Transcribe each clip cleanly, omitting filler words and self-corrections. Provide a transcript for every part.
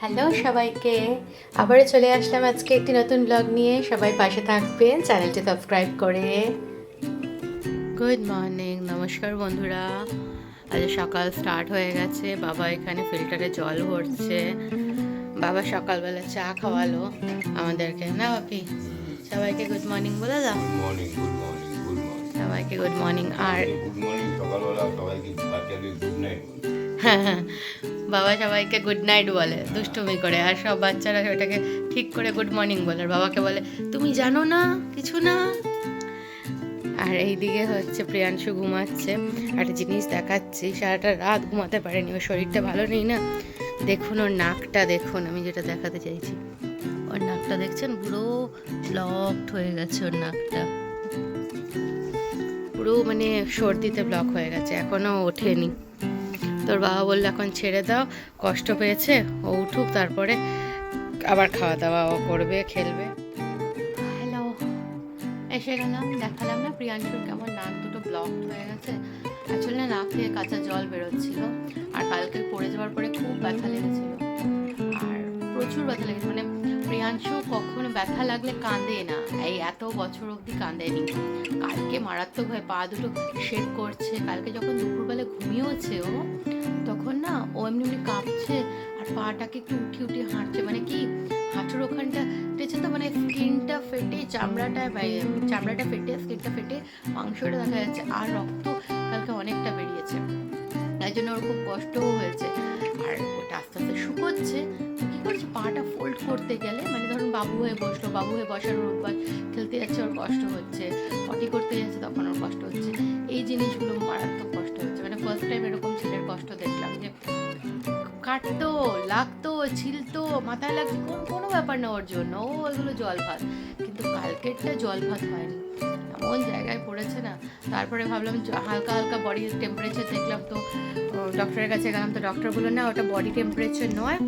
Hello সবাইকে, আবারও চলে আসলাম আজকে একটি নতুন ব্লগ নিয়ে। সবাই পাশে থাকবেন, চ্যানেলটি সাবস্ক্রাইব করে। গুড মর্নিং, নমস্কার বন্ধুরা। আজ সকাল স্টার্ট হয়ে গেছে। বাবা এখানে ফিল্টারে জল ভরছে। বাবা সকালবেলা চা খাওয়ালো আমাদেরকে, না বাপি? সবাইকে গুড মর্নিং বলে দাও। Good morning, good morning, good morning. সবাইকে গুড মর্নিং। আর গুড মর্নিং সকালবেলা সবাইকে বাচ্চাদের গুড নাইট বলি। হ্যাঁ হ্যাঁ, বাবা সবাইকে গুড নাইট বলে দুষ্টুমি করে, আর সব বাচ্চারা ওটাকে ঠিক করে গুড মর্নিং বলে। আর বাবাকে বলে তুমি জানো না কিছু না। আর এইদিকে হচ্ছে প্রিয়াংশু ঘুমাচ্ছে। একটা জিনিস দেখাচ্ছি, সারাটা রাত ঘুমাতে পারেনি, ওর শরীরটা ভালো নেই না। দেখুন ওর নাকটা, দেখুন আমি যেটা দেখাতে চাইছি, ওর নাকটা দেখছেন পুরো ব্লকড হয়ে গেছে। ওর নাকটা পুরো মানে সর্দিতে ব্লক হয়ে গেছে, এখনও ওঠেনি। তোর বাবা বললো এখন ছেড়ে দাও, কষ্ট পেয়েছে, ও উঠুক, তারপরে আবার খাওয়া দাওয়া ও করবে, খেলবে। হ্যালো, এসে গেলাম। দেখালাম না প্রিয়াংশুর কেমন নাক দুটো ব্লক হয়ে গেছে। অ্যাকচুয়ালি না, নাক থেকে কাঁচা জল বেরোচ্ছিল। আর কালকে পড়ে যাওয়ার পরে খুব ব্যথা লেগেছিল, আর প্রচুর ব্যথা লেগেছে। মানে প্রিয়াংশু কখনো ব্যথা লাগলে কাঁদে না, এই এত বছর অবধি কাঁদেনি। কালকে মারাত্মক পা দুটো শেক করছে। কালকে যখন দুপুরবেলা ঘুমিয়েছে ও, তখন না ও এমনি এমনি কাঁপছে, আর পাটাকে একটু উঠিয়ে উঠিয়ে হাঁটছে। মানে কি, হাঁটুর ওখানটা ফেটেছে তো, মানে স্কিনটা ফেটে চামড়াটা ফেটে, স্কিনটা ফেটে মাংসটা দেখা যাচ্ছে, আর রক্ত কালকে অনেকটা বেরিয়েছে। তাই জন্য ওর খুব কষ্টও হয়েছে। আর ওটা আস্তে আস্তে শুকোচ্ছে। তো কী করছে, পাটা ফোল্ড করতে গেলে, মানে ধরুন বাবু হয়ে বসলো, বাবু হয়ে বসার অভ্যাস, খেলতে যাচ্ছে ওর কষ্ট হচ্ছে, পটি করতে যাচ্ছে তখন ওর কষ্ট হচ্ছে। এই জিনিসগুলো মারাত্মক কষ্ট হচ্ছে। মানে ফার্স্ট টাইম এরকম ছেলের কষ্ট দেখলাম, যে কাটতো, লাগতো, ছিলতো, মাথায় লাগতো, কোনো ব্যাপার না ওর জন্য, ও ওইগুলো জল ভাত। কিন্তু কালকেরটা জল ভাত হয়নি, এমন জায়গায় পড়েছে না। তারপরে ভাবলাম হালকা হালকা বডি টেম্পারেচার দেখলাম, তো ডক্টরের কাছে গেলাম। তো ডক্টর বললো না, ওটা বডি টেম্পারেচার নয়,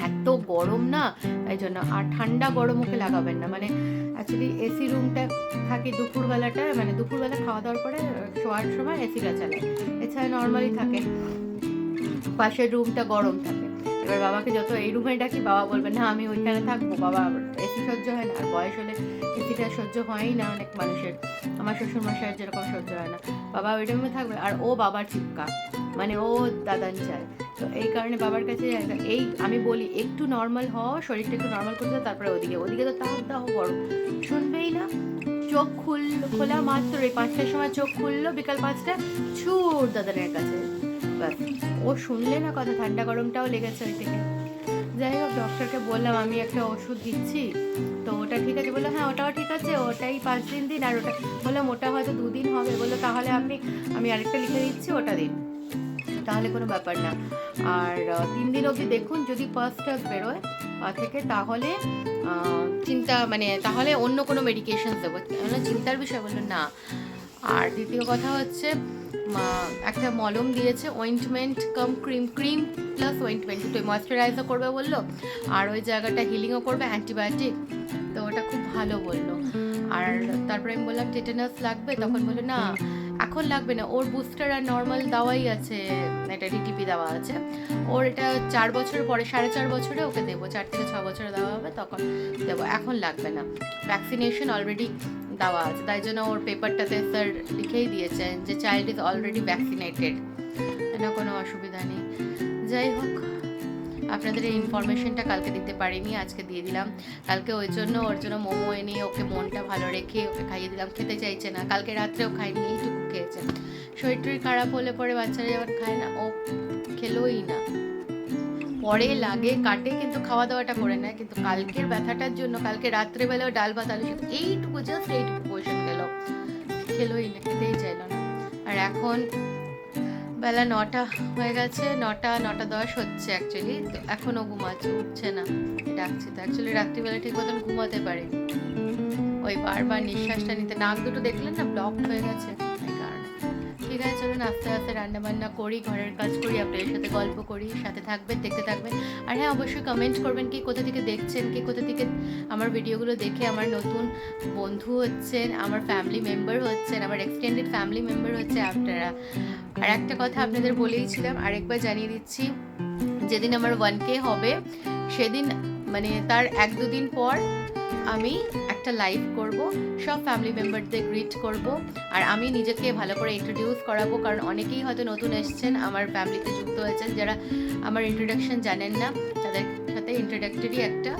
এত গরম না, তাই জন্য। আর ঠান্ডা গরম ওকে লাগাবেন না। মানে অ্যাকচুয়ালি এসি রুমটা থাকে দুপুরবেলাটা, মানে দুপুরবেলা খাওয়া দাওয়ার পরে শোয়ার সময় এসিটা চালায়, এছাড়া নর্মালি থাকে, পাশের রুমটা গরম থাকে। এবার বাবাকে যত এই রুমে ডাকি, বাবা বলবে না আমি ওইখানে থাকবো, বাবা এসি সহ্য হয় না। আর বয়স হলে এসিটা সহ্য হয়ই না অনেক মানুষের, আমার শ্বশুরমশাইয়ের যেরকম সহ্য হয় না, বাবা ওই রুমে থাকবে। আর ও বাবার চিপকা, মানে ও দাদান চায়। তো এই কারণে বাবার কাছে এই আমি বলি একটু নর্মাল হও, শরীরটা একটু নর্মাল করতে, তারপরে ওদিকে ওদিকে তো তাপ দাও গরম, শুনবেই না। চোখ খোলা মাত্র এই 5টার সময় চোখ খুললো, বিকাল 5টা ছুট দাদানের কাছে। ও শুনলে না কথা, ঠান্ডা গরমটাও লেগেছে ওই থেকে। যাই হোক, ডক্টরকে বললাম আমি একটা ওষুধ দিচ্ছি, তো ওটা ঠিক আছে? বললো হ্যাঁ ওটাও ঠিক আছে, ওটাই 5 দিন দিন। আর ওটা বললাম ওটা হয়তো 2 দিন হবে। বললো তাহলে আমি আরেকটা লিখে দিচ্ছি, ওটা দিন, তাহলে কোনো ব্যাপার না। আর 3 দিন অবধি দেখুন, যদি ফার্স্ট বেরোয় থেকে, তাহলে চিন্তা, মানে তাহলে অন্য কোনো মেডিকেশন দেবো। চিন্তার বিষয়। বললো না। আর দ্বিতীয় কথা হচ্ছে, একটা মলম দিয়েছে, অয়েন্টমেন্ট কাম ক্রিম, ক্রিম প্লাস অয়েন্টমেন্ট, দুটোই ময়শ্চারাইজার করবে বললো, আর ওই জায়গাটা হিলিংও করবে, অ্যান্টিবায়োটিক। তো ওটা খুব ভালো বললো। আর তারপরে আমি বললাম টেটানাস লাগবে, তখন বললো না এখন লাগবে না, ওর বুস্টার আর নর্মাল দাওয়াই আছে, এটা ডিটিপি দেওয়া আছে। ওর এটা 4 বছর পরে, 4.5 বছরে ওকে দেবো, 4 থেকে 6 বছরে দেওয়া হবে, তখন দেবো, এখন লাগবে না। ভ্যাকসিনেশন অলরেডি দেওয়া আছে, তাই জন্য ওর পেপারটাতে স্যার লিখেই দিয়েছেন যে চাইল্ড ইজ অলরেডি ভ্যাকসিনেটেড, না কোনো অসুবিধা নেই। যাই হোক, আপনাদের এই ইনফরমেশনটা কালকে দিতে পারিনি, আজকে দিয়ে দিলাম। কালকে ওর জন্য মোমো এনে ওকে মনটা ভালো রেখে ওকে খাইয়ে দিলাম, খেতে চাইছে না, কালকে রাত্রেও খাইনি, এইটুকু খেয়েছে। শরীর টরীর খারাপ হলে পরে বাচ্চারা যেমন খায় না, ও খেলোই না, পরে লাগে কাটে, কিন্তু খাওয়া দাওয়াটা করে নেয়। কিন্তু কালকের ব্যথাটার জন্য কালকে রাত্রেবেলাও ডাল ভাত আলু সেদ্ধ, এইটুকু জাস্ট এইটুকু পোষণ গেল, খেলোই না, খেতেই চাইল না। আর এখন বেলা 9টা হয়ে গেছে, 9:10 হচ্ছে অ্যাকচুয়ালি। তো এখনও ঘুমাচ্ছে, উঠছে না, ডাকছি তো। অ্যাকচুয়ালি রাত্রিবেলা ঠিক মতন ঘুমাতে পারে, ওই বারবার নিঃশ্বাসটা নিতে, নাক দুটো দেখলেন না ব্লক হয়ে গেছে, এই কারণে। ঠিক আছে, চলুন আস্তে আস্তে রান্না বান্না করি, ঘরের কাজ করি, আপনাদের সাথে গল্প করি, সাথে থাকবেন, দেখতে থাকবেন। আর হ্যাঁ, অবশ্যই কমেন্ট করবেন কে কোথা থেকে দেখছেন, কে কোথা থেকে আমার ভিডিওগুলো দেখে আমার নতুন বন্ধু হচ্ছেন, আমার ফ্যামিলি মেম্বার হচ্ছেন, আমার এক্সটেন্ডেড ফ্যামিলি মেম্বার হচ্ছে আপনারা। আর একটা কথা আপনাদের বলেইছিলাম, আরেকবার জানিয়ে দিচ্ছি, যেদিন আমার 1K হবে সেদিন মানে তার 1-2 দিন পর আমি একটা লাইভ করব, সব ফ্যামিলি মেম্বারদের গ্রিট করব, আর আমি নিজেকে ভালো করে ইন্ট্রোডিউস করাবো, কারণ অনেকেই হয়তো নতুন এসেছেন আমার ফ্যামিলিতে যুক্ত হয়েছেন, যারা আমার ইন্ট্রোডাকশন জানেন না, তাদের সাথে ইন্ট্রোডাক্টরি একটা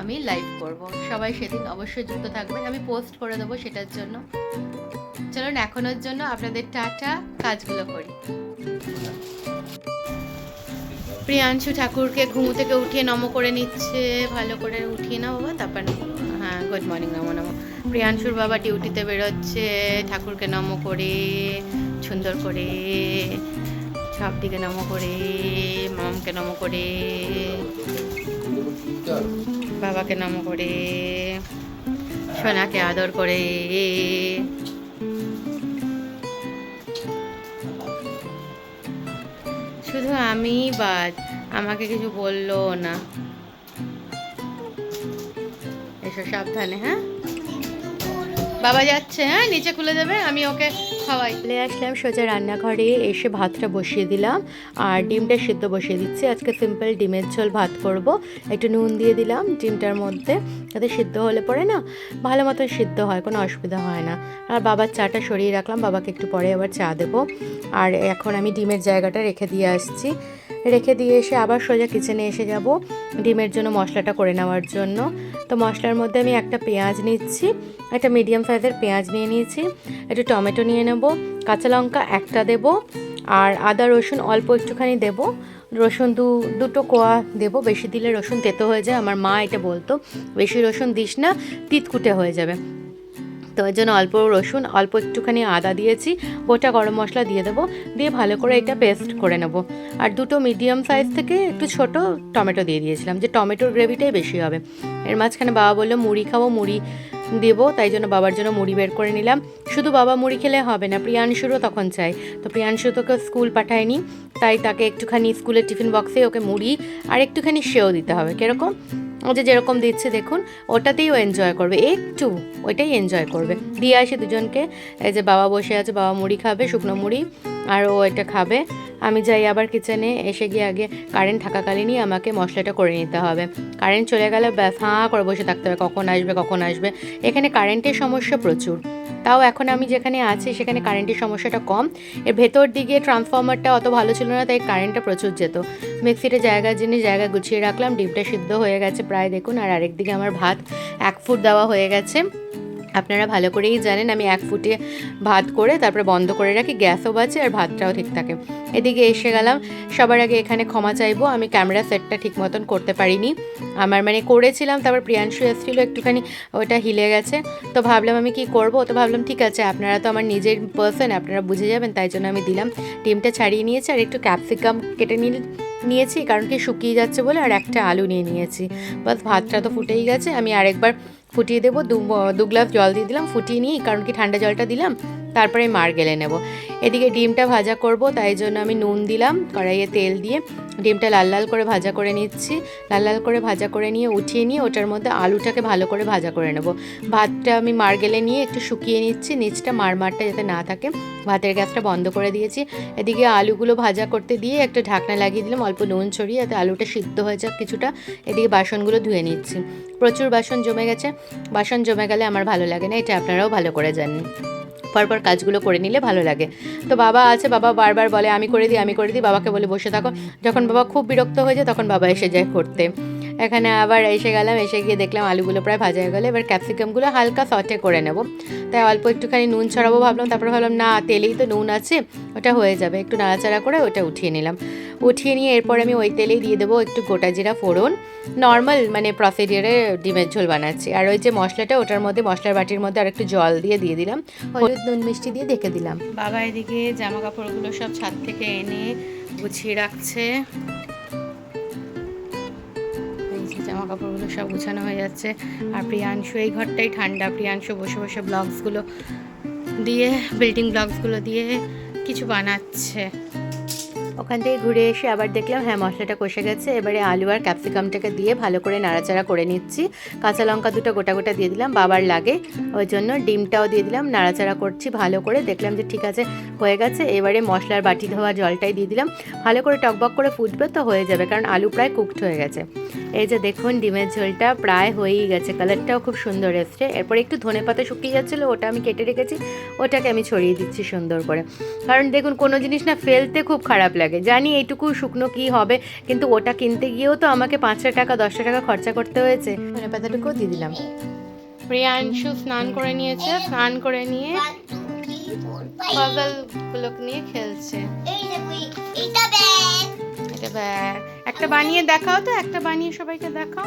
আমি লাইভ করব। সবাই সেদিন অবশ্যই যুক্ত থাকবেন, আমি পোস্ট করে দেবো সেটার জন্য। চলুন এখনের জন্য আপনাদের টাটা, কাজগুলো করি। প্রিয়াংশু ঠাকুরকে ঘুম থেকে উঠিয়ে নম করে নিচ্ছে, ভালো করে উঠিয়ে নাও বাবা, তারপর হ্যাঁ গুড মর্নিং, নমো নমো। প্রিয়াংশুর বাবা ডিউটিতে বেরোচ্ছে, ঠাকুরকে নম করে সুন্দর করে, সব দিকে নম করে, মামকে নম করে, বাবাকে নম করে, সোনাকে আদর করে। শুধু আমি বাদ, আমাকে কিছু বললো না। এসো সাবধানে, হ্যাঁ বাবা যাচ্ছে, হ্যাঁ নিচে খুলে দেবে, আমি ওকে খাওয়াই। চলে আসলাম সোজা রান্নাঘরে, এসে ভাতটা বসিয়ে দিলাম আর ডিমটা সিদ্ধ বসিয়ে দিচ্ছি। আজকে সিম্পল ডিমের ঝোল ভাত করব, একটু নুন দিয়ে দিলাম ডিমটার মধ্যে, যাতে সিদ্ধ হলে পরে না ভালো মতো সিদ্ধ হয়, কোনো অসুবিধা হয় না। আর বাবার চাটা সরিয়ে রাখলাম, বাবাকে একটু পরে আবার চা দেবো। আর এখন আমি ডিমের জায়গাটা রেখে দিয়ে আসছি, রেখে দিয়ে এসে আবার সোজা কিচেনে এসে যাব ডিমের জন্য মশলাটা করে নেওয়ার জন্য। তো মশলার মধ্যে আমি একটা পেঁয়াজ নিচ্ছি, একটা মিডিয়াম সাইজের পেঁয়াজ নিয়ে নিয়েছি, একটু টমেটো নিয়ে নেব, কাঁচা লঙ্কা একটা দেব, আর আদা রসুন অল্প একটুখানি দেব, রসুন দুটো কোয়া দেব, বেশি দিলে রসুন তেতো হয়ে যায়, আমার মা এটা বলতো বেশি রসুন দিস না তিতকুটে হয়ে যাবে, তো ওই জন্য অল্প রসুন অল্প একটুখানি আদা দিয়েছি, গোটা গরম মশলা দিয়ে দেবো, দিয়ে ভালো করে এটা পেস্ট করে নেব। আর দুটো মিডিয়াম সাইজ থেকে একটু ছোট টমেটো দিয়ে দিয়েছিলাম, যে টমেটোর গ্রেভিটাই বেশি হবে। এর মাঝখানে বাবা বললো মুড়ি খাবো, মুড়ি দেবো, তাই জন্য বাবার জন্য মুড়ি বের করে নিলাম। শুধু বাবা মুড়ি খেলে হবে না, প্রিয়াংশুরও তখন চাই, তো প্রিয়াংশু তোকে স্কুল পাঠায়নি, তাই তাকে একটুখানি স্কুলের টিফিন বক্সে ওকে মুড়ি আর একটুখানি সেও দিতে হবে, কীরকম ও যে যেরকম দিচ্ছে দেখুন, ওটাতেই ও এনজয় করবে, একটু ওইটাই এনজয় করবে। দিয়ে আসি দুজনকে, এই যে বাবা বসে আছে, বাবা মুড়ি খাবে, শুকনো মুড়ি, আর ও এটা খাবে। আমি যাই আবার কিচেনে, এসে গিয়ে আগে কারেন্ট থাকাকালীনই আমাকে মশলাটা করে নিতে হবে, কারেন্ট চলে গেলে ব্যাস হাঁ করে বসে থাকতে হবে, কখন আসবে কখন আসবে। এখানে কারেন্টের সমস্যা প্রচুর, তাও এখন আমি যেখানে আছি সেখানে কারেন্টের সমস্যাটা কম, এর ভেতর দিকে ট্রান্সফর্মারটা অত ভালো ছিল না, তাই কারেন্টটা প্রচুর যেত। মিক্সিতে জায়গার জিনিস জায়গা গুছিয়ে রাখলাম, ডিমটা সিদ্ধ হয়ে গেছে প্রায় দেখুন, আর আরেকদিকে আমার ভাত 1 ফুট দেওয়া হয়ে গেছে। আপনারা ভালো করেই জানেন আমি 1 ফুটে ভাত করে তারপরে বন্ধ করে রাখি, গ্যাসও বাঁচে আর ভাতটাও ঠিক থাকে। এদিকে এসে গেলাম, সবার আগে এখানে ক্ষমা চাইবো, আমি ক্যামেরা সেটটা ঠিক মতন করতে পারিনি, আমার মানে করেছিলাম, তারপর প্রিয়াংশু এসেছিলো, একটুখানি ওটা হিলে গেছে, তো ভাবলাম আমি কি করব, তো ভাবলাম ঠিক আছে আপনারা তো আমার নিজের পার্সন, আপনারা বুঝে যাবেন, তাই জন্য আমি দিলাম। ডিমটা ছাড়িয়ে নিয়েছি আর একটু ক্যাপসিকাম কেটে নিয়েছি, কারণ কি শুকিয়ে যাচ্ছে বলে, আর একটা আলু নিয়ে নিয়েছি, বাস ভাতটা তো ফুটেই গেছে, আমি আরেকবার ফুটিয়ে দেবো, 2 গ্লাস জল দিয়ে দিলাম, ফুটিয়ে নিই, কারণ কি ঠান্ডা জলটা দিলাম, তারপরে মার গেলে নেব। এদিকে ডিমটা ভাজা করব, তাই জন্য আমি নুন দিলাম, কড়াইয়ে তেল দিয়ে ডিমটা লাল লাল করে ভাজা করে নিচ্ছি, লাল লাল করে ভাজা করে নিয়ে উঠিয়ে নিয়ে ওটার মধ্যে আলুটাকে ভালো করে ভাজা করে নেব। ভাতটা আমি মার গেলে নিয়ে একটু শুকিয়ে নিচ্ছি, নিচটা মারমারটা যাতে না থাকে, ভাতের গ্যাসটা বন্ধ করে দিয়েছি। এদিকে আলুগুলো ভাজা করতে দিয়ে একটা ঢাকনা লাগিয়ে দিলাম, অল্প নুন ছড়িয়ে, যাতে আলুটা সিদ্ধ হয়ে যাক কিছুটা। এদিকে বাসনগুলো ধুয়ে নিচ্ছি, প্রচুর বাসন জমে গেছে, বাসন জমে গেলে আমার ভালো লাগে না, এটা আপনারাও ভালো করে জানেন, পরপর কাজগুলো করে নিলে ভালো লাগে। তো বাবা আছে, বাবা বারবার বলে আমি করে দিই, বাবাকে বলে বসে থাকো, যখন বাবা খুব বিরক্ত হয়ে যায় তখন বাবা এসে যায় করতে। এখানে আবার এসে গেলাম, এসে গিয়ে দেখলাম আলুগুলো প্রায় ভাজা হয়ে গেলো, এবার ক্যাপসিকামগুলো হালকা সটে করে নেব, তাই অল্প একটুখানি নুন ছড়াবো ভাবলাম, তারপরে ভাবলাম না তেলেই তো নুন আছে, ওটা হয়ে যাবে, একটু নাড়াচাড়া করে ওটা উঠিয়ে নিলাম। উঠিয়ে নিয়ে এরপর আমি ওই তেলেই দিয়ে দেবো একটু গোটা জিরা ফোড়ন, নর্মাল মানে প্রসিডিওরে ডিমের ঝোল বানাচ্ছি। আর ওই যে মশলাটা, ওটার মধ্যে মশলার বাটির মধ্যে আর একটু জল দিয়ে দিলাম, হলুদ নুন মিষ্টি দিয়ে ঢেকে দিলাম। বাবা এদিকে জামা কাপড়গুলো সব ছাদ থেকে এনে গুছিয়ে রাখছে, জামা কাপড়গুলো সব গুছানো হয়ে যাচ্ছে। আর প্রিয়াংশু, এই ঘরটাই ঠান্ডা, প্রিয়াংশু বসে বসে ব্লগসগুলো দিয়ে, বিল্ডিং ব্লগসগুলো দিয়ে কিছু বানাচ্ছে, ও ওখান থেকে ঘুরে এসে আবার দেখলাম হ্যাঁ মশলাটা কষে গেছে। এবারে আলু আর ক্যাপসিকামটাকে দিয়ে ভালো করে নাড়াচাড়া করে নিচ্ছি। কাঁচা লঙ্কা দুটো গোটা গোটা দিয়ে দিলাম, বাবার লাগে ওই জন্য। ডিমটাও দিয়ে দিলাম, নাড়াচাড়া করছি ভালো করে। দেখলাম যে ঠিক আছে হয়ে গেছে। এবারে মশলার বাটি ধোয়া জলটাই দিয়ে দিলাম, ভালো করে টকবক করে ফুটবে তো হয়ে যাবে, কারণ আলু প্রায় কুকড হয়ে গেছে। এই যে দেখুন ডিমের ঝোলটা প্রায় হয়েই গেছে, কালারটাও খুব সুন্দর এসছে। এরপর একটু ধনেপাতা শুকিয়ে যাচ্ছিলো, ওটা আমি কেটে রেখেছি, ওটাকে আমি ছড়িয়ে দিচ্ছি সুন্দর করে। কারণ দেখুন কোনো জিনিস না ফেলতে খুব খারাপ লাগে, জানি এইটুকু শুকনো কী হবে, কিন্তু ওটা কিনতে গিয়েও তো আমাকে 5টা টাকা 10টা টাকা খরচা করতে হয়েছে। ধনেপাতাটুকুও দিয়ে দিলাম। প্রিয়াংশু স্নান করে নিয়েছে, স্নান করে নিয়ে পাজলগুলোকে নিয়ে খেলছে। এটা ব্যাগ, একটা বানিয়ে দেখাও তো, একটা বানিয়ে সবাইকে দেখাও।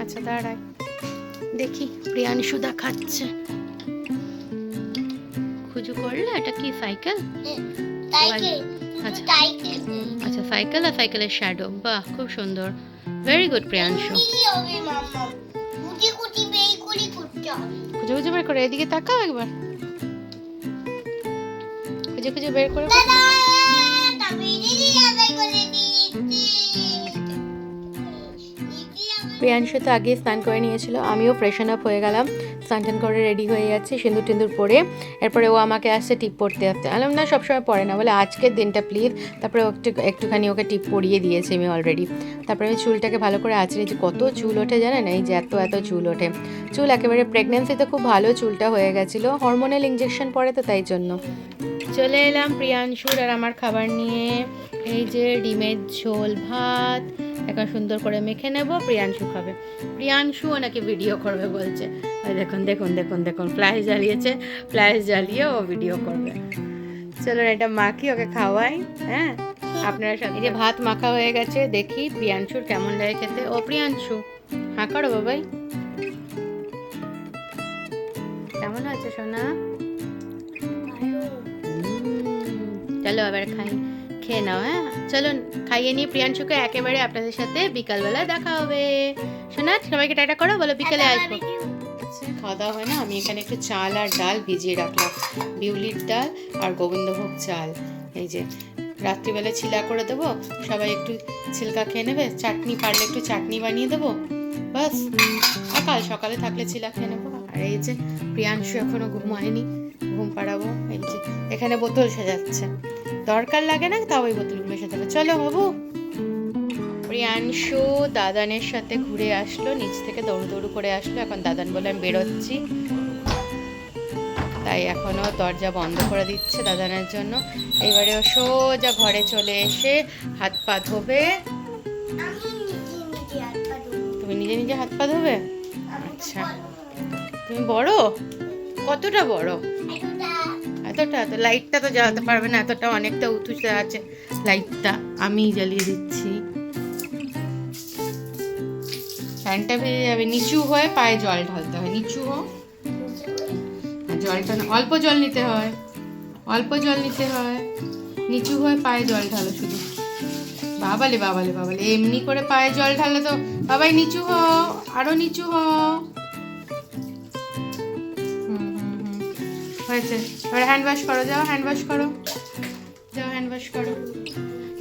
আচ্ছা দাঁড়াই দেখি, প্রিয়াংশু দেখাচ্ছে। খুঁজু করলে এটা কি সাইকেল? আচ্ছা আচ্ছা সাইকেল আর সাইকেলের শ্যাডো, বাহ খুব সুন্দর, ভেরি গুড প্রিয়াংশু। খুঁজে খুঁজে বের করে, এদিকে তাকাও একবার, খুঁজে খুঁজে বের করে। প্রিয়াংশু তো আগে স্নান করে নিয়েছিল, আমিও ফ্রেশন আপ হয়ে গেলাম, স্নান টান করে রেডি হয়ে যাচ্ছি সিঁদুর টিন্দুর পরে। এরপরে ও আমাকে আসছে টিপ পড়তে আসতে, আলাম না সবসময় পড়ে না, বলে আজকের দিনটা প্লিজ। তারপরে একটুখানি ওকে টিপ পরিয়ে দিয়েছি আমি অলরেডি। তারপরে আমি চুলটাকে ভালো করে আঁচড়েছি, কত চুল ওঠে জানেন, এই যে এত এত চুল ওঠে। চুল একেবারে প্রেগনেন্সিতে খুব ভালো চুলটা হয়ে গেছিলো, হরমোনাল ইঞ্জেকশন পরে তো তাই জন্য। চলে এলাম প্রিয়াংশুর আর আমার খাবার নিয়ে। এই যে ডিমের ঝোল ভাত, এখন সুন্দর করে মেখে নেব, প্রিয়াংশু খাবে। প্রিয়াংশু ওনাকে ভিডিও করবে বলছে, ওই দেখুন দেখুন দেখুন দেখুন ফ্ল্যাশ জ্বালিয়েছে, ফ্ল্যাশ জ্বালিয়ে ও ভিডিও করবে। চলো এটা মাখি, ওকে খাওয়াই। হ্যাঁ আপনারা সাথে, এই যে ভাত মাখা হয়ে গেছে, দেখি প্রিয়াংশুর কেমন লাগে খেতে। ও প্রিয়াংশু হ্যাঁ করো বাবাই, কেমন আছে সোনা? চলো আবার খাই, খেয়ে নাও। হ্যাঁ চলো খাইয়ে নিয়ে প্রিয়াংশুকে একেবারে আপনাদের সাথে বিকালবেলা দেখা হবে। শোনা সবাইকে টাটা করো, বলো বিকালে আসবো। খাওয়া দাওয়া হয় না, আমি এখানে একটু চাল আর ডাল ভিজিয়ে রাখলাম, বিউলির ডাল আর গোবিন্দভোগ চাল। এই যে রাত্রিবেলা ছিলা করে দেবো, সবাই একটু ছিলকা খেয়ে নেবে, চাটনি পারলে একটু চাটনি বানিয়ে দেবো, বাস। আর কাল সকালে থাকলে ছিলা খেয়ে নেবো। আর এই যে প্রিয়াংশু এখনো ঘুমায়নি, ঘুম পাড়াবো। এই যে এখানে বোতল সাজাচ্ছে, দরকার লাগে না তাও ওই বোতলগুলো সাজাবে। চলো বাবু। প্রিয়াংশু দাদানের সাথে ঘুরে আসলো, নিচ থেকে দৌড় দৌড় করে আসলো। এখন দাদান বলে আমি বেরোচ্ছি, তাই এখনও দরজা বন্ধ করে দিচ্ছে দাদানের জন্য। এবারে ও সোজা ঘরে চলে এসে হাত পা ধোবে। তুমি নিজে নিজে হাত পা ধোবে? আচ্ছা তুমি বড়, কতটা বড়? এতটা? তো লাইটটা তো জ্বালাতে পারবে না, এতটা অনেকটা উঁচুতে আছে লাইটটা, আমি জ্বালিয়ে দিচ্ছি। ফ্যানটা ভেজে যাবে, নিচু হয়ে পায়ে জল ঢালতে হয়, নিচু হো। জলটা অল্প জল নিতে হয়, অল্প জল নিতে হয়, নিচু হয়ে পায়ে জল ঢালো শুধু। বাবালে বাবালে বাবালে, এমনি করে পায়ে জল ঢালে তো। বাবাই নিচু হো, আরো নিচু হো। হয়েছে, এবার হ্যান্ড ওয়াশ করো, যাও হ্যান্ড ওয়াশ করো, যাও হ্যান্ড ওয়াশ করো।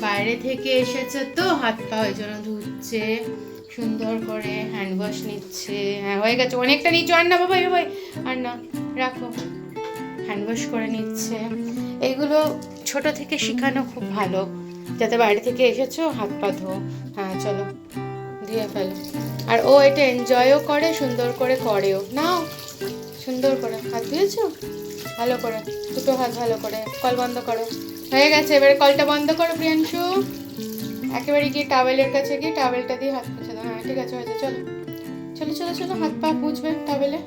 বাইরে থেকে এসেছে তো হাত পা ওই জন্য ধুচ্ছে, সুন্দর করে হ্যান্ড ওয়াশ নিচ্ছে। হ্যাঁ হয়ে গেছে, অনেকটা নিচু। আর না বাবা, ভাই আর না, রাখো। হ্যান্ড ওয়াশ করে নিচ্ছে। এগুলো ছোট থেকে শেখানো খুব ভালো, যাতে বাইরে থেকে এসেছো হাত পা ধো। হ্যাঁ চলো ধুয়ে ফেলো। আর ও এটা এনজয়ও করে, সুন্দর করে করেও। নাও সুন্দর করে হাত ধুয়েছো ভালো করে, দুটো হাত ভালো করে। কল বন্ধ করো, হয়ে গেছে। এবারে কলটা বন্ধ করো প্রিয়াংশু। একেবারে গিয়ে টাওয়েলের কাছে গিয়ে টাওয়েলটা দিয়ে হাত মুছে দাও। হ্যাঁ ঠিক আছে, হয়েছে। চলো চলো চলো চলো, হাত পা মুছবে টাওয়েলে।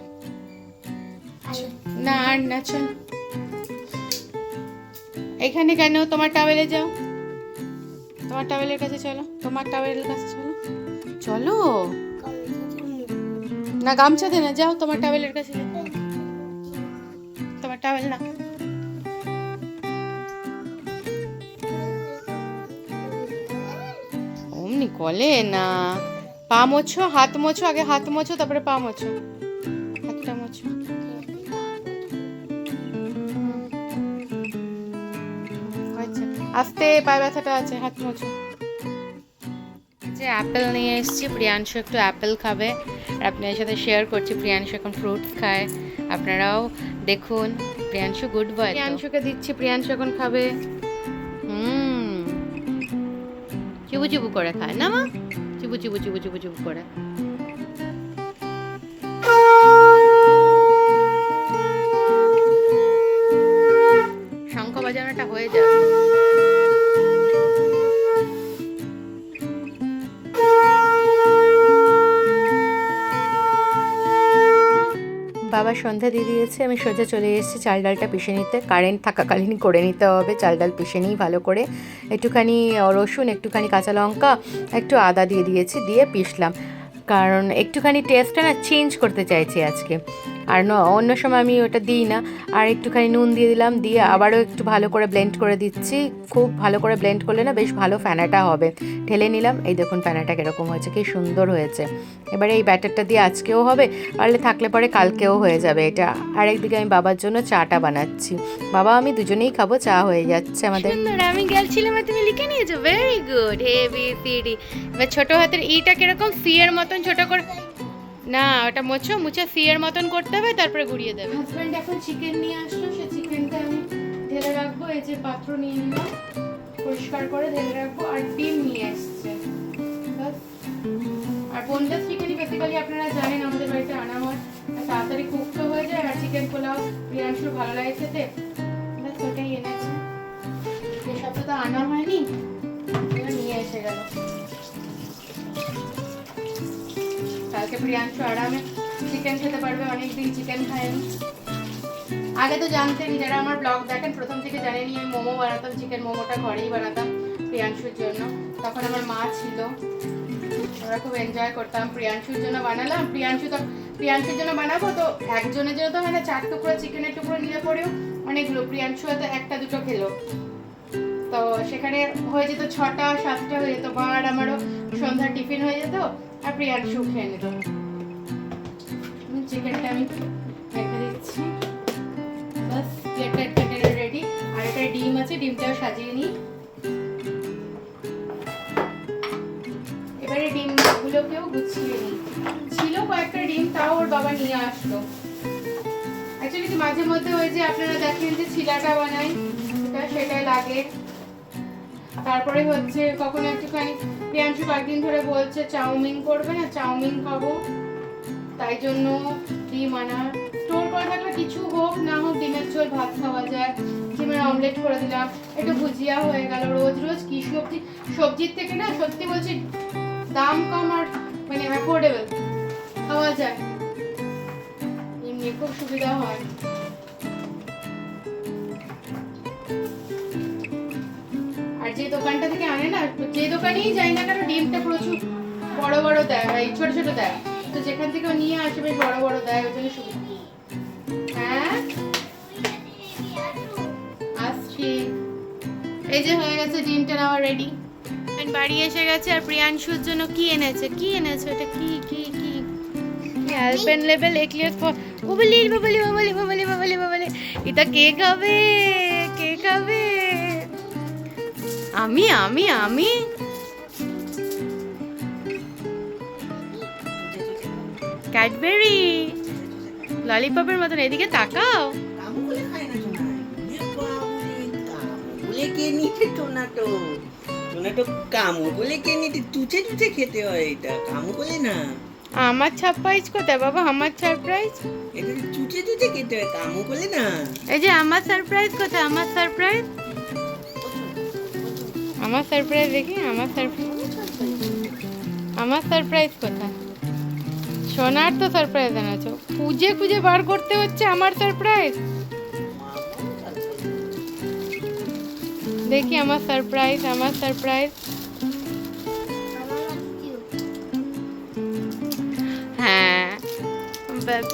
না আর না, চল। এখানে কেন? তোমার টাওয়েলে যাও, তোমার টাওয়েলের কাছে চলো, তোমার টাওয়েলের কাছে চলো। চলো না, গামছা দে না, যাও তোমার টাওয়েলের কাছে যাও। তোমার টাওয়েল না, অমনি কলে না। পা মোছো, হাত মোছো, আগে হাত মোছো তারপরে পা মোছো, হাতটা মোছো। আস্তে পায়ে ব্যথাটা আছে, হাত মোছো। যে অ্যাপেল নিয়ে এসেছি, প্রিয়াংশু একটু অ্যাপেল খাবে আর আপনাদের সাথে শেয়ার করছি। প্রিয়াংশু এখন ফ্রুটস খায়, আপনারাও দেখুন। প্রিয়াংশু গুড বয়, প্রিয়াংশুকে দিচ্ছি, প্রিয়াংশু এখন খাবে। চুবু চুবু করে খায় না মা, চুবু চুবু চুবু চুবু চুবু করে। শঙ্খ বাজানোটা হয়ে যাবে। বাবা সন্ধ্যা দিয়ে দিয়েছে, আমি সোজা চলে এসেছি চাল ডালটা পিষে নিতে। কারেন্ট থাকাকালীনই করে নিতে হবে, চাল ডাল পিষে নিই ভালো করে। একটুখানি রসুন, একটুখানি কাঁচা লঙ্কা, একটু আদা দিয়ে দিয়েছি, দিয়ে পিষলাম। কারণ একটুখানি টেস্টটা না চেঞ্জ করতে চাইছি আজকে, আর অন্য সময় আমি ওটা দিই না। আর একটুখানি নুন দিয়ে দিলাম, দিয়ে আবারও একটু ভালো করে ব্লেন্ড করে দিচ্ছি। খুব ভালো করে ব্লেন্ড করলে না বেশ ভালো ফেনাটা হবে। ঢেলে নিলাম, এই দেখুন ফেনাটা কীরকম হয়েছে, কি সুন্দর হয়েছে। এবারে এই ব্যাটারটা দিয়ে আজকেও হবে, পারলে থাকলে পরে কালকেও হয়ে যাবে এটা। আর একদিকে আমি বাবার জন্য চাটা বানাচ্ছি, বাবা আমি দুজনেই খাবো। চা হয়ে যাচ্ছে আমাদের। আমি গেছিলাম, তুমি লিখে নিয়েছো, very good. A B C D. এবার ছোট হাতের ইটা কিরকম সি এর মতন ছোট করে না, ওটা মুছে সি এর মতন করতে হবে, তারপরে ঘুরিয়ে দেবে। হাজব্যান্ড এখন চিকেন নিয়ে আসলো, সে চিকেনটা আমি ঢেলে রাখবো। এই যে পাত্র নিয়ে নিলাম, পরিষ্কার করে ঢেলে রাখবো। আর ডিম নিয়ে এসছে, আর বোনলেস চিকেনই বেসিক্যালি আপনারা জানেন আমাদের বাড়িতে আনা হয়, তাড়াতাড়ি কুকও হয়ে যায়। আর চিকেন পোলাও প্রিয়াংশুর ভালো লাগে খেতে, ওটাই এনেছে। এসব তো আনা হয়নি, নিয়ে এসে গেল। কালকে প্রিয়াংশু আরামে চিকেন খেতে পারবে, অনেকদিন চিকেন খায়নি। আগে তো জানতেন, যারা আমার ব্লগ দেখেন প্রথম থেকে জানেনি আমি মোমো বানাতাম, চিকেন মোমোটা ঘরেই বানাতাম প্রিয়াংশুর জন্য। তখন আমার মা ছিল, আমরা খুব এনজয় করতাম। প্রিয়াংশুর জন্য বানালাম, প্রিয়াংশুর জন্য বানাবো তো একজনের জন্য তো হয় না, 4 টুকরো চিকেনের টুকরো নিলে পরেও অনেকগুলো। প্রিয়াংশু হয়তো 1টা 2টো খেলো, তো সেখানে হয়ে যেত 6টা 7টা হয়ে যেত। আর আমারও সন্ধ্যার টিফিন হয়ে যেত, আর প্রিয়াংশু খেয়ে নিত। চিকেনটা আমি রেখে দিচ্ছি, বাস প্লেটটা রেডি। আর একটা ডিম আছে, ডিমটাও সাজিয়ে নিই। এবারে ডিমগুলোকেও গুছিয়ে নিই। ছিল কয়েকটা ডিম, তাও ওর বাবা নিয়ে আসলো। অ্যাকচুয়ালি কি মাঝে মধ্যে ওই যে আপনারা দেখেন যে ছিলাটা বানাই, সেটাই লাগে। তারপরে হচ্ছে কখনো একটুখানি প্রিয়াংশু কয়েকদিন ধরে বলছে চাউমিন করবে না, চাউমিন খাবো, তাই জন্য ডিম আনা। স্টোর করে থাকলে কিছু হোক না হোক ডিমের ঝোল ভাত খাওয়া যায়। ডিমের অমলেট করে দিলাম, একটু ভুজিয়া হয়ে গেল। রোজ রোজ কি সবজির থেকে না সত্যি বলছি দাম কম আর মানে অ্যাফোর্ডেবল খাওয়া যায়, এমনি খুব সুবিধা হয়। আর যে দোকানটা থেকে আনে না, যে দোকানেই যাই না কেন ডিমটা প্রচুর বড় বড় দেয়, ছোট ছোট দেয়, তো যেখান থেকে নিয়ে আসে বেশ বড় বড় দেয়, ওই জন্য সুবিধা। হ্যাঁ আসছি, এই যে হয়ে গেছে ডিমটা নেওয়া রেডি। বাড়ি এসে গেছে। আর প্রিয়াংশুর জন্য কি এনেছে এটা কি কি কি আলপেনলিবে এক্লিয়ার্স বাবলি বাবলি বাবলি বাবলি বাবলি বাবলি। এটা কে খাবে, কে খাবে? আমি আমি আমি ক্যাডবেরি ললিপপের মতন। এদিকে তাকাও, আমার সারপ্রাইজ কোথায় বাবা? আমার সারপ্রাইজ এটা চুচে চুচে খেতে হয়, কামু বলে না। এই যে আমার সারপ্রাইজ কোথায়? আমার সারপ্রাইজ, আমার সারপ্রাইজ দেখি, আমার সারপ্রাইজ কোথায়? সোনার তো সারপ্রাইজ এনেছো, খুঁজে খুঁজে বার করতে হচ্ছে আমার সারপ্রাইজ। দেখি আমার সারপ্রাইজ, আমার সারপ্রাইজ। হ্যাঁ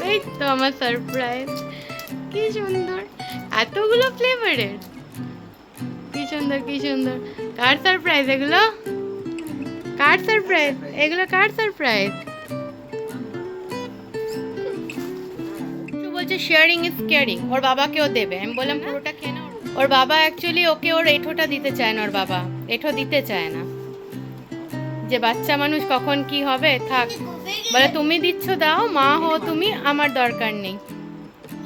এই তো আমার সারপ্রাইজ। কি সুন্দর, এতগুলো ফ্লেভারের, কি সুন্দর কি সুন্দর। কার সারপ্রাইজ এগুলো? কার সারপ্রাইজ এগুলো? কার সারপ্রাইজ? বলছে শেয়ারিং ইজ কেয়ারিং, ওর বাবাকেও দেবে। আমি বললাম পুরোটা খেয়ে নাও। ওর বাবা অ্যাকচুয়ালি ওকে ওর এঁঠোটা দিতে চায় না, ওর বাবা এঁঠো দিতে চায় না, যে বাচ্চা মানুষ কখন কি হবে, থাক বলে তুমি দিচ্ছ দাও, মা হো তুমি, আমার দরকার নেই।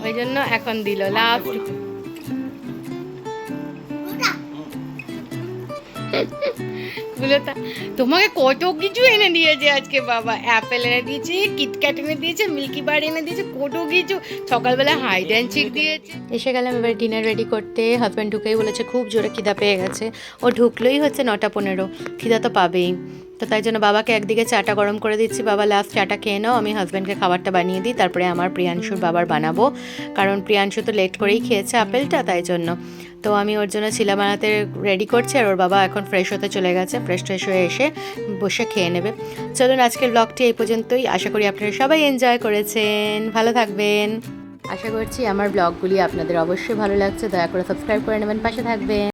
ওই জন্য এখন দিল লাস্ট। তোমাকে কত কিছু এনে দিয়েছে আজকে বাবা, অ্যাপেল এনে দিয়েছে, কিটক্যাট এনে দিয়েছে, মিল্কি বার এনে দিয়েছে, কত কিছু। সকালবেলা হাইড অ্যান্ড চিক দিয়েছে। এসে গেলাম এবার ডিনার রেডি করতে। হাজব্যান্ড ঢুকেই বলেছে খুব জোরে খিদা পেয়ে গেছে। ও ঢুকলোই হচ্ছে 9:15, খিদা তো পাবেই। তো তাই জন্য বাবাকে একদিকে চাটা গরম করে দিচ্ছি, বাবা লাস্ট চাটা খেয়ে নাও, আমি হাজব্যান্ডকে খাবারটা বানিয়ে দিই, তারপরে আমার প্রিয়াংশুর বাবার বানাবো, কারণ প্রিয়াংশু তো লেট করেই খেয়েছে আপেলটা, তাই জন্য। তো আমি ওর জন্য চিলা বানাতে রেডি করছি, আর ওর বাবা এখন ফ্রেশ হতে চলে গেছে, ফ্রেশ হয়ে এসে বসে খেয়ে নেবে। চলুন আজকের ব্লগটি এই পর্যন্তই। আশা করি আপনারা সবাই এনজয় করেছেন, ভালো থাকবেন। আশা করছি আমার ব্লগগুলি আপনাদের অবশ্যই ভালো লাগছে। দয়া করে সাবস্ক্রাইব করে নেবেন, পাশে থাকবেন।